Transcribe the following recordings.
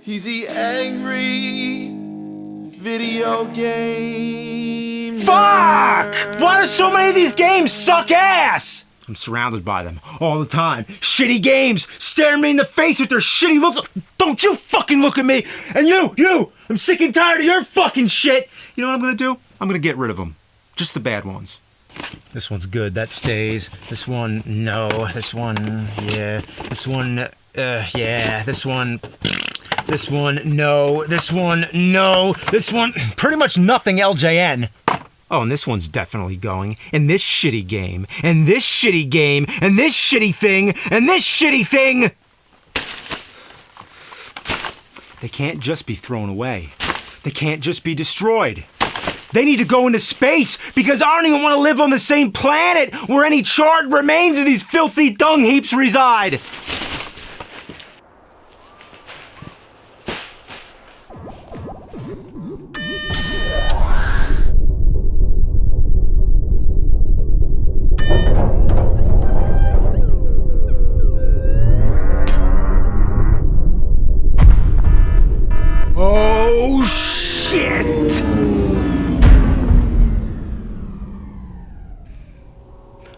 He's the angry video game. Fuck! Why do so many of these games suck ass? I'm surrounded by them all the time. Shitty games staring me in the face with their shitty looks. Don't you fucking look at me! And you! I'm sick and tired of your fucking shit! You know what I'm gonna do? I'm gonna get rid of them. Just the bad ones. This one's good, that stays. This one, no. This one, yeah. This one, yeah. This one, no. This one, no. This one, pretty much nothing LJN. Oh, and this one's definitely going. And this shitty game. And this shitty game. And this shitty thing. And this shitty thing. They can't just be thrown away. They can't just be destroyed. They need to go into space because I don't even want to live on the same planet where any charred remains of these filthy dung heaps reside. Oh, shit!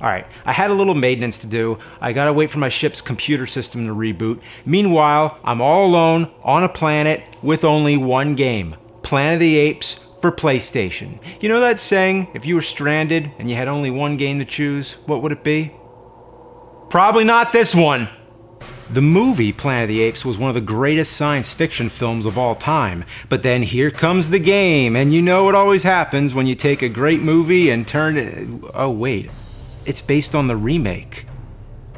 Alright, I had a little maintenance to do. I gotta wait for my ship's computer system to reboot. Meanwhile, I'm all alone on a planet with only one game. Planet of the Apes for PlayStation. You know that saying, if you were stranded and you had only one game to choose, what would it be? Probably not this one! The movie Planet of the Apes was one of the greatest science fiction films of all time, but then here comes the game, and you know what always happens when you take a great movie and turn it... Oh wait, it's based on the remake.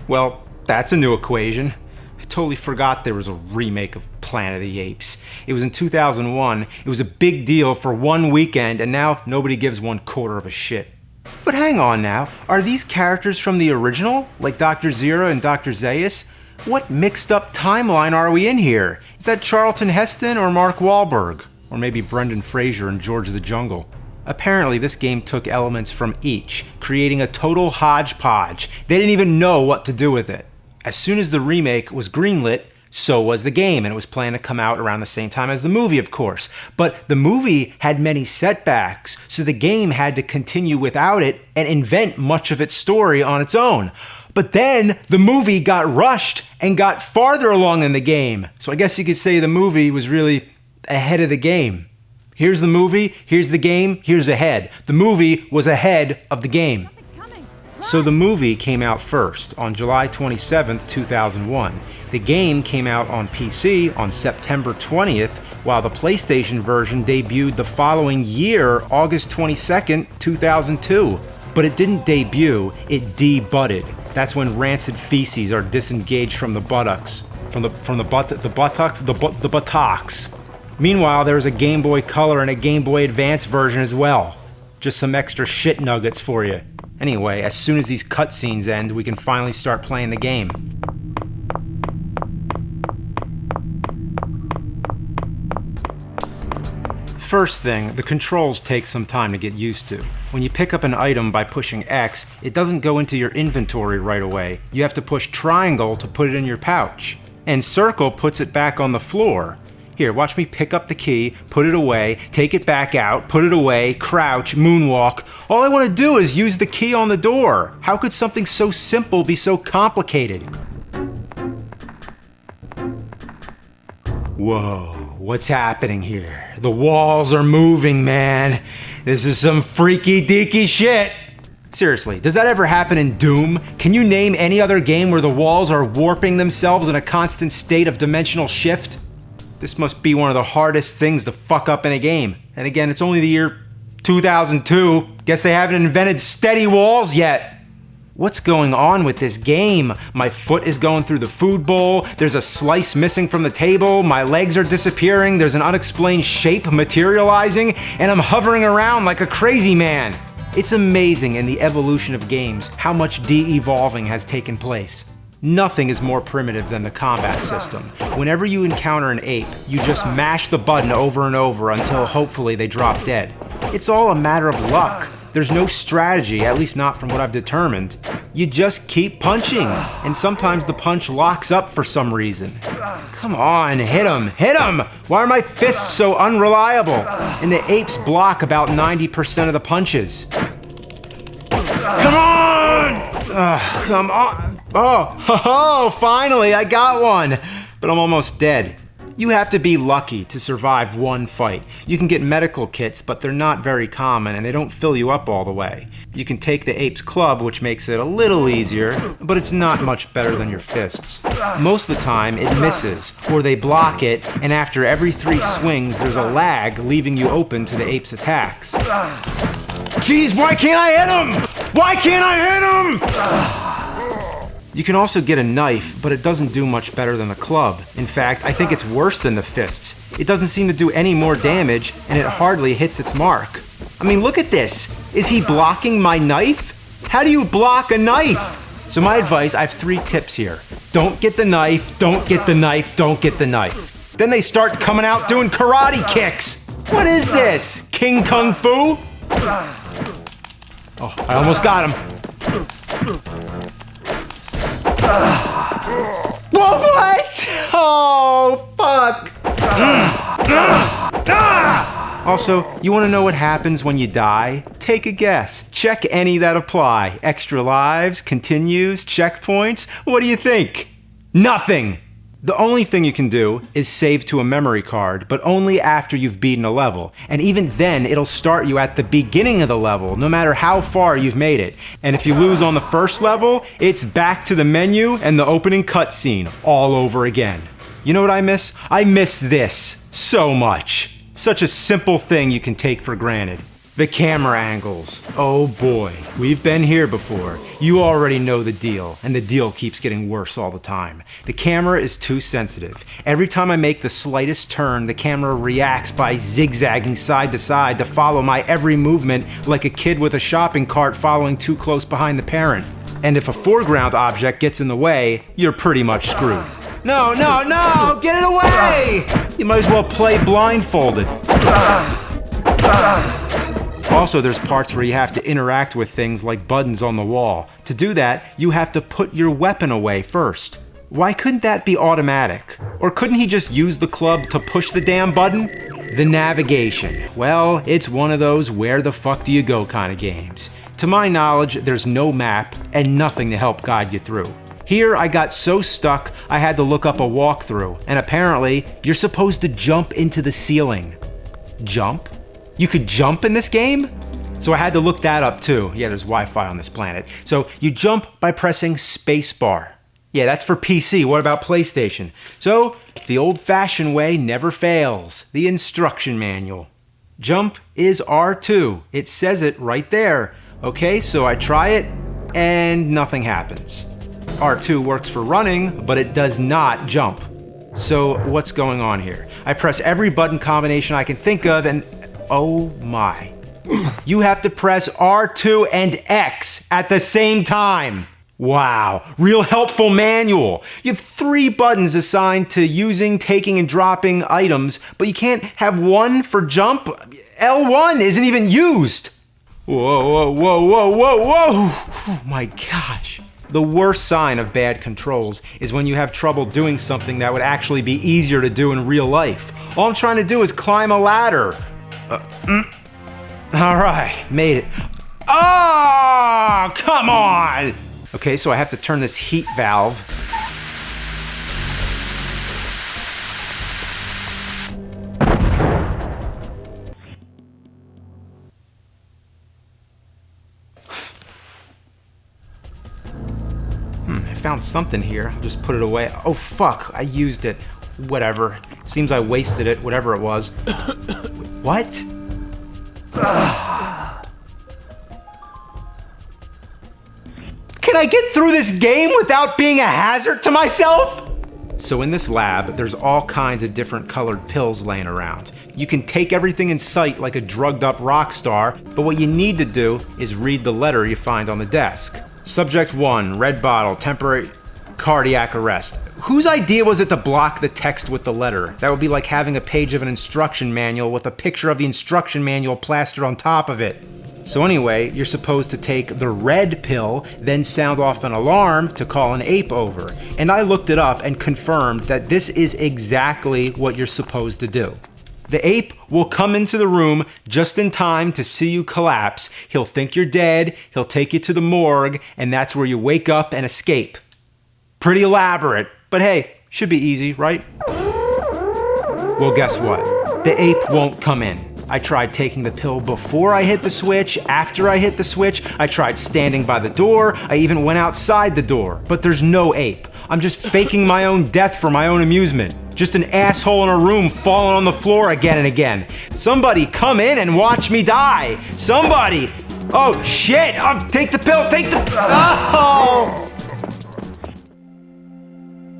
Well, that's a new equation. I totally forgot there was a remake of Planet of the Apes. It was in 2001, it was a big deal for one weekend, and now nobody gives 1/4 of a shit. But hang on now, are these characters from the original, like Dr. Zira and Dr. Zaius? What mixed up timeline are we in here? Is that Charlton Heston or Mark Wahlberg? Or maybe Brendan Fraser and George of the Jungle? Apparently this game took elements from each, creating a total hodgepodge. They didn't even know what to do with it. As soon as the remake was greenlit, so was the game, and it was planned to come out around the same time as the movie, of course. But the movie had many setbacks, so the game had to continue without it and invent much of its story on its own. But then the movie got rushed and got farther along than the game. So I guess you could say the movie was really ahead of the game. Here's the movie, here's the game, here's ahead. The movie was ahead of the game. So the movie came out first on July 27th, 2001. The game came out on PC on September 20th, while the PlayStation version debuted the following year, August 22nd, 2002. But it didn't debut, it debudded. That's when rancid feces are disengaged from the buttocks. The buttocks. Meanwhile, there was a Game Boy Color and a Game Boy Advance version as well. Just some extra shit nuggets for you. Anyway, as soon as these cutscenes end, we can finally start playing the game. First thing, the controls take some time to get used to. When you pick up an item by pushing X, it doesn't go into your inventory right away. You have to push triangle to put it in your pouch. And circle puts it back on the floor. Here, watch me pick up the key, put it away, take it back out, put it away, crouch, moonwalk. All I want to do is use the key on the door. How could something so simple be so complicated? Whoa, what's happening here? The walls are moving, man. This is some freaky deaky shit. Seriously, does that ever happen in Doom? Can you name any other game where the walls are warping themselves in a constant state of dimensional shift? This must be one of the hardest things to fuck up in a game. And again, it's only the year 2002. Guess they haven't invented steady walls yet. What's going on with this game? My foot is going through the food bowl, there's a slice missing from the table, my legs are disappearing, there's an unexplained shape materializing, and I'm hovering around like a crazy man. It's amazing in the evolution of games how much de-evolving has taken place. Nothing is more primitive than the combat system. Whenever you encounter an ape, you just mash the button over and over until hopefully they drop dead. It's all a matter of luck. There's no strategy, at least not from what I've determined. You just keep punching, and sometimes the punch locks up for some reason. Come on, hit him, hit him! Why are my fists so unreliable? And the apes block about 90% of the punches. Come on! Come on! Oh, finally, I got one! But I'm almost dead. You have to be lucky to survive one fight. You can get medical kits, but they're not very common and they don't fill you up all the way. You can take the Apes club, which makes it a little easier, but it's not much better than your fists. Most of the time, it misses, or they block it, and after every 3 swings, there's a lag, leaving you open to the Apes' attacks. Jeez, why can't I hit him? Why can't I hit him? You can also get a knife, but it doesn't do much better than the club. In fact, I think it's worse than the fists. It doesn't seem to do any more damage, and it hardly hits its mark. I mean, look at this. Is he blocking my knife? How do you block a knife? So my advice, I have 3 tips here. Don't get the knife, don't get the knife, don't get the knife. Then they start coming out doing karate kicks. What is this? King Kung Fu? Oh, I almost got him. Whoa, what? Oh, fuck. Also, you want to know what happens when you die? Take a guess. Check any that apply. Extra lives, continues, checkpoints. What do you think? Nothing. The only thing you can do is save to a memory card, but only after you've beaten a level. And even then, it'll start you at the beginning of the level, no matter how far you've made it. And if you lose on the first level, it's back to the menu and the opening cutscene all over again. You know what I miss? I miss this so much. Such a simple thing you can take for granted. The camera angles. Oh boy, we've been here before. You already know the deal, and the deal keeps getting worse all the time. The camera is too sensitive. Every time I make the slightest turn, the camera reacts by zigzagging side to side to follow my every movement like a kid with a shopping cart following too close behind the parent. And if a foreground object gets in the way, you're pretty much screwed. No, no, no! Get it away! You might as well play blindfolded. Also, there's parts where you have to interact with things like buttons on the wall. To do that, you have to put your weapon away first. Why couldn't that be automatic? Or couldn't he just use the club to push the damn button? The navigation. Well, it's one of those where the fuck do you go kind of games. To my knowledge, there's no map and nothing to help guide you through. Here, I got so stuck, I had to look up a walkthrough, and apparently, you're supposed to jump into the ceiling. Jump? You could jump in this game? So I had to look that up too. Yeah, there's Wi-Fi on this planet. So you jump by pressing spacebar. Yeah, that's for PC. What about PlayStation? So the old-fashioned way never fails. The instruction manual. Jump is R2. It says it right there. Okay, so I try it and nothing happens. R2 works for running, but it does not jump. So what's going on here? I press every button combination I can think of and oh my. You have to press R2 and X at the same time. Wow, real helpful manual. You have 3 buttons assigned to using, taking, and dropping items, but you can't have one for jump? L1 isn't even used. Whoa, whoa, whoa, whoa, whoa, whoa. Oh my gosh. The worst sign of bad controls is when you have trouble doing something that would actually be easier to do in real life. All I'm trying to do is climb a ladder. All right, made it. Oh, come on! Okay, so I have to turn this heat valve. I found something here. I'll just put it away. Oh, fuck, I used it. Whatever. Seems I wasted it, whatever it was. What? Can I get through this game without being a hazard to myself? So in this lab, there's all kinds of different colored pills laying around. You can take everything in sight like a drugged up rock star, but what you need to do is read the letter you find on the desk. Subject 1, red bottle, temporary cardiac arrest. Whose idea was it to block the text with the letter? That would be like having a page of an instruction manual with a picture of the instruction manual plastered on top of it. So anyway, you're supposed to take the red pill, then sound off an alarm to call an ape over. And I looked it up and confirmed that this is exactly what you're supposed to do. The ape will come into the room just in time to see you collapse. He'll think you're dead, he'll take you to the morgue, and that's where you wake up and escape. Pretty elaborate, but hey, should be easy, right? Well, guess what? The ape won't come in. I tried taking the pill before I hit the switch, after I hit the switch, I tried standing by the door, I even went outside the door, but there's no ape. I'm just faking my own death for my own amusement. Just an asshole in a room falling on the floor again and again. Somebody come in and watch me die. Somebody. Oh shit, take the pill, oh!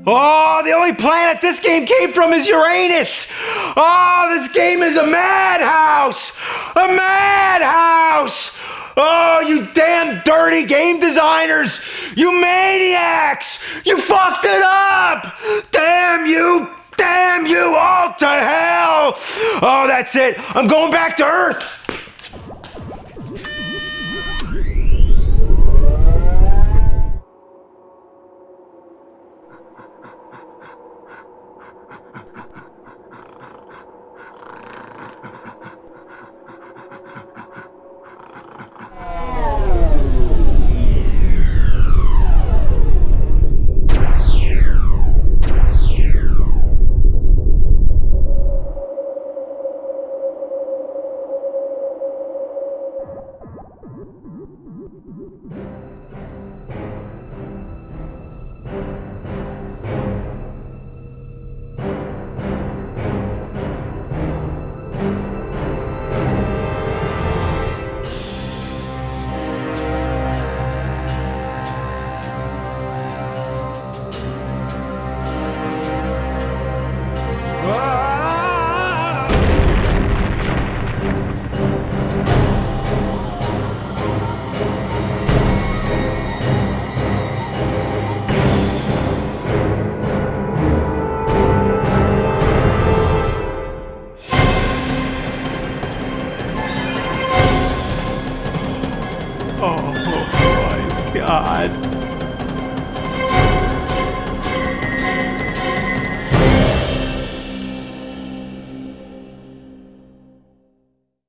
Oh, the only planet this game came from is Uranus! Oh, this game is a madhouse! A madhouse! Oh, you damn dirty game designers! You maniacs! You fucked it up! Damn you! Damn you all to hell! Oh, that's it. I'm going back to Earth! Oh my God.